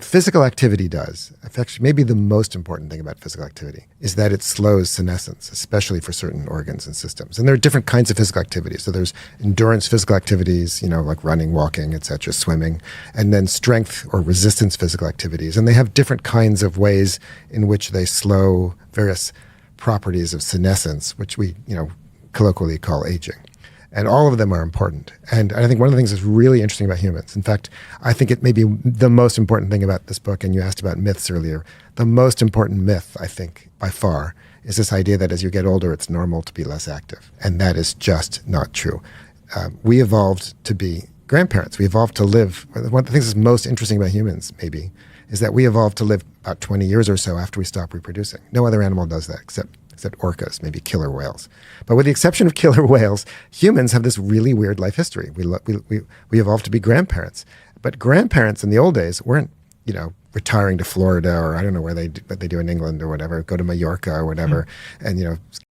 what physical activity does, actually maybe the most important thing about physical activity, is that it slows senescence, especially for certain organs and systems. And there are different kinds of physical activities. So there's endurance physical activities, like running, walking, etc., swimming, and then strength or resistance physical activities. And they have different kinds of ways in which they slow various properties of senescence, which we, colloquially call aging. And all of them are important. And I think one of the things that's really interesting about humans, in fact, I think it may be the most important thing about this book, and you asked about myths earlier, the most important myth, I think, by far, is this idea that as you get older, it's normal to be less active. And that is just not true. We evolved to be grandparents. We evolved to live. One of the things that's most interesting about humans, maybe, is that we evolved to live about 20 years or so after we stop reproducing. No other animal does that except orcas, maybe killer whales. But with the exception of killer whales, humans have this really weird life history. We evolved to be grandparents. But grandparents in the old days weren't, retiring to Florida or I don't know what they do in England or whatever, go to Mallorca or whatever, and,